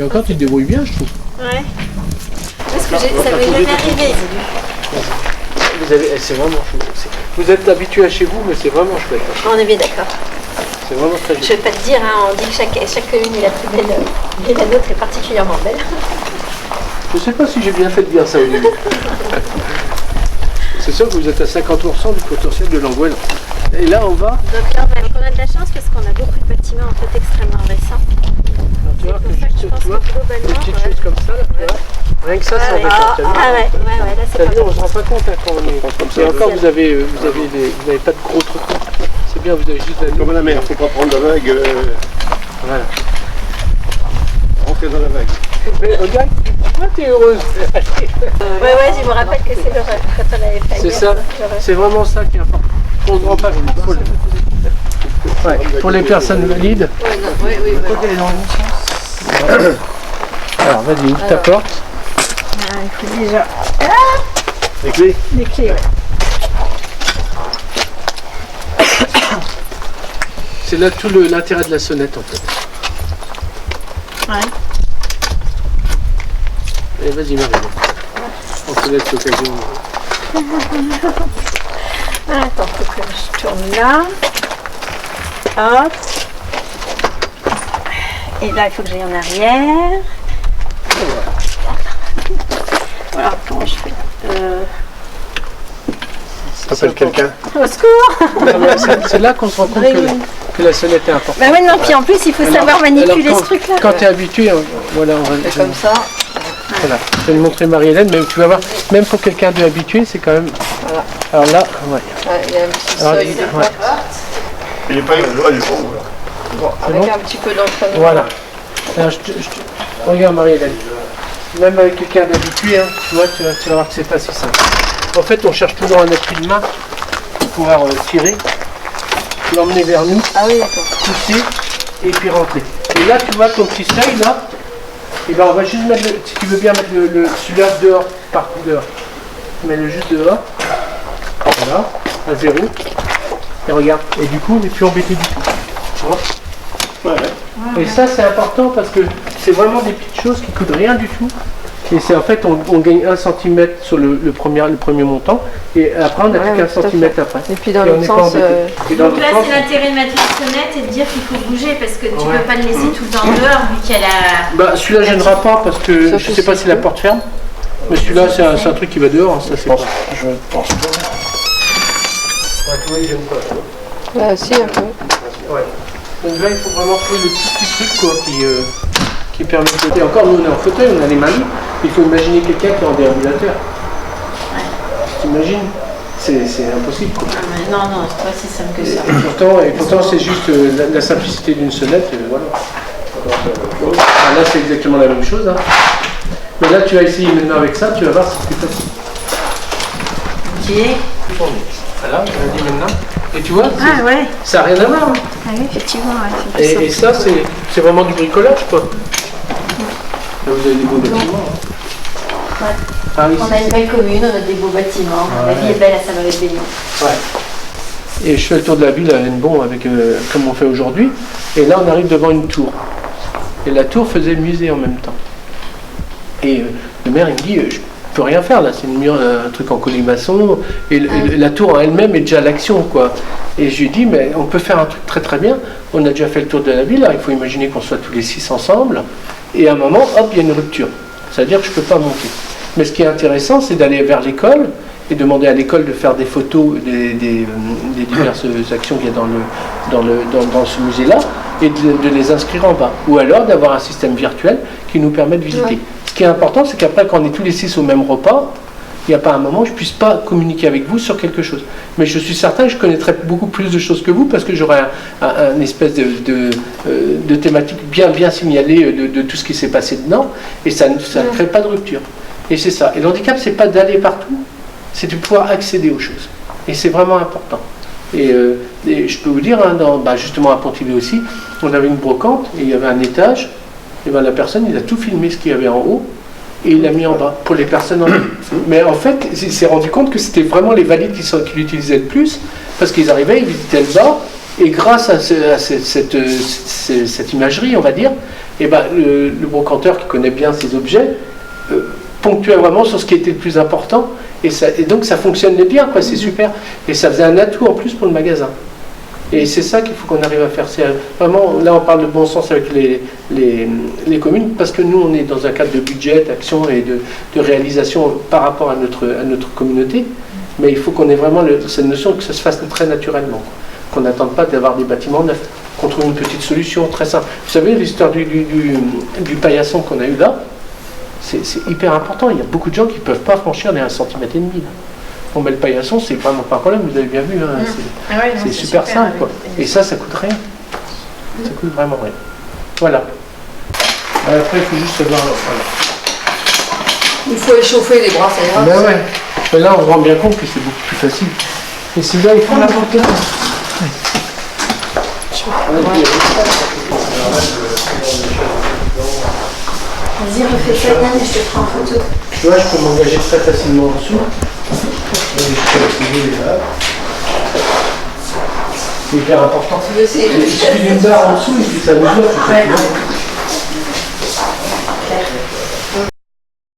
Et encore, tu te débrouilles bien, je trouve. Ouais. Parce que ça m'est jamais arrivé. C'est vraiment chouette. Vous êtes habitué à chez vous, mais c'est vraiment chouette. On est bien d'accord. C'est vraiment très joli. Je vais pas te dire, hein, on dit que chaque commune est la plus belle, mais la nôtre est particulièrement belle. Je ne sais pas si j'ai bien fait de dire ça au début. C'est sûr que vous êtes à 50% du potentiel de l'Angoulême. Et là, on va. Donc là, on a de la chance parce qu'on a beaucoup de bâtiments en fait extrêmement récents. Tu vois, C'est pour ça que je pense tu vois, que globalement, des petites ouais. choses comme ça, là, tu vois. Rien que ça, c'est embêtant. T'as vu Là c'est T'as pas vu, on se rend pas compte hein, quand on est. Et encore, vous n'avez pas de gros trucs. C'est bien, vous avez juste la Comme la mer, faut pas prendre la vague. Voilà. Rentrer dans la vague. Mais regarde, pourquoi t'es heureuse? Ouais, je me rappelle que c'est l'horreur quand on avait fait. C'est ça, c'est vraiment ça qui est important. On ne rend pas compte. Ouais, pour les personnes valides. Oui. Alors vas-y, ouvre ta porte. Il faut déjà. Les clés. Les clés, ouais. C'est là tout l'intérêt de la sonnette en fait. Ouais. Allez, vas-y Marie. On te laisse l'occasion. Attends, faut que je tourne là. Hop. Et là, il faut que j'aille en arrière. Voilà, comment je fais T'appelles quelqu'un. Au secours. C'est là qu'on se rend compte que la sonnette est importante. Bah ouais, non, puis en plus, il faut savoir manipuler ce truc-là. Quand tu es habitué, voilà, on va. C'est comme ça. Voilà, je vais lui montrer Marie-Hélène, mais tu vas voir, même pour quelqu'un de habitué, c'est quand même. Voilà. Alors là, ouais. Il y a un petit Alors, seuil de ouais. Il n'est pas il est bon. Bon, avec un petit peu d'entraînement. Voilà. Alors, regarde Marie-Hélène. Même avec quelqu'un d'habitué, hein, tu vois, tu vas voir que c'est pas si simple. En fait, on cherche toujours un appui de main pour pouvoir tirer, l'emmener vers nous, Ah oui, d'accord. pousser et puis rentrer. Et là, tu vois ton petit seuil là. Et ben on va juste mettre, si tu veux bien mettre celui-là dehors, partout dehors. Mets-le juste dehors. Voilà, à 0. Et regarde. Et du coup, on n'est plus embêté du tout. Tu vois? Ouais. Et ça, c'est important parce que c'est vraiment des petites choses qui coûtent rien du tout. Et c'est en fait, on gagne 1 cm sur le premier montant. Et après, on n'a plus qu'un centimètre après. Et puis dans Et on l'autre n'est pas sens. embêté. Et dans Donc l'autre là, sens, c'est l'intérêt de mettre la sonnette et de dire qu'il faut bouger parce que tu Ouais. peux pas le laisser tout le temps dehors vu qu'elle a. bah, celui-là gênera pas parce que Sauf je sais pas si la porte ferme. Mais celui-là, c'est un truc qui va dehors. Hein, ça, c'est pas. Je pense pas. Ouais, tu vois, il gêne pas. Bah, si, un peu. Ouais. Donc là, il faut vraiment trouver le petit truc quoi, qui permet de. Et encore, nous, on est en fauteuil, on a les mains libres. Il faut imaginer quelqu'un qui est en déambulateur. T'imagines? C'est impossible. Quoi. Non, c'est pas si simple que ça. Et pourtant c'est juste la simplicité d'une sonnette. Voilà. Ah, là, c'est exactement la même chose. Hein. Mais là, tu vas essayer maintenant avec ça, tu vas voir si c'est plus facile. Ok. Voilà, je le dis maintenant. Et tu vois, Ah ouais. ça n'a rien à voir. Hein. Ah oui, effectivement, ouais. Et ça, c'est vraiment du bricolage, quoi. Là, vous avez des beaux bâtiments. Hein. Ouais. Ah, oui, On a une belle commune, on a des beaux bâtiments. La vie est belle à Saint-Maurice-des-Lions. ouais. Et je fais le tour de la ville à Hennebon avec, comme on fait aujourd'hui. Et là, on arrive devant une tour. Et la tour faisait le musée en même temps. Et le maire, il me dit, je peux rien faire là, c'est un truc en colimaçon. Et la tour en elle-même est déjà à l'action, quoi. Et je lui dis, mais on peut faire un truc très très bien. On a déjà fait le tour de la ville, là. Il faut imaginer qu'on soit tous les 6 ensemble. Et à un moment, hop, il y a une rupture. C'est-à-dire que je ne peux pas monter. Mais ce qui est intéressant, c'est d'aller vers l'école et demander à l'école de faire des photos des diverses actions qu'il y a dans ce musée-là et de les inscrire en bas. Ou alors d'avoir un système virtuel qui nous permet de visiter. Ouais. Ce qui est important, c'est qu'après, quand on est tous les 6 au même repas, il n'y a pas un moment où je ne puisse pas communiquer avec vous sur quelque chose. Mais je suis certain que je connaîtrai beaucoup plus de choses que vous parce que j'aurai un espèce de thématique bien signalée de tout ce qui s'est passé dedans et ça ne crée pas de rupture. Et c'est ça. Et le handicap, c'est pas d'aller partout, c'est de pouvoir accéder aux choses. Et c'est vraiment important. Et je peux vous dire, hein, justement à Pontivy aussi, on avait une brocante et il y avait un étage. Et ben, la personne, il a tout filmé ce qu'il y avait en haut et il l'a mis en bas pour les personnes en bas. Mais en fait, il s'est rendu compte que c'était vraiment les valides qui l'utilisaient le plus parce qu'ils arrivaient, ils visitaient le bas et grâce à cette imagerie, on va dire, Et ben, le brocanteur qui connaît bien ces objets ponctuait vraiment sur ce qui était le plus important. Et donc ça fonctionnait bien, quoi, c'est super. Et ça faisait un atout en plus pour le magasin. Et c'est ça qu'il faut qu'on arrive à faire. C'est vraiment, là on parle de bon sens avec les communes, parce que nous on est dans un cadre de budget, d'action et de réalisation par rapport à notre communauté. Mais il faut qu'on ait vraiment cette notion que ça se fasse très naturellement. Qu'on n'attende pas d'avoir des bâtiments neufs. Qu'on trouve une petite solution très simple. Vous savez, l'histoire du paillasson qu'on a eu là, c'est hyper important. Il y a beaucoup de gens qui ne peuvent pas franchir les 1,5 cm. Bon, mais le paillasson, c'est vraiment pas un problème, vous avez bien vu. Hein, c'est super simple. Quoi. Et ça coûte rien. Ça coûte vraiment rien. Voilà. Après, il faut juste savoir. Voilà. Il faut échauffer les bras, ça ira. Ben ouais. Mais là, on se rend bien compte que c'est beaucoup plus facile. Et celui-là, il faut la porter. Vas-y, refais ça, Yann, et je te prends en photo. Tu vois, je peux m'engager très facilement en dessous. C'est hyper important. Il suffit d'une barre en dessous et puis ça mesure.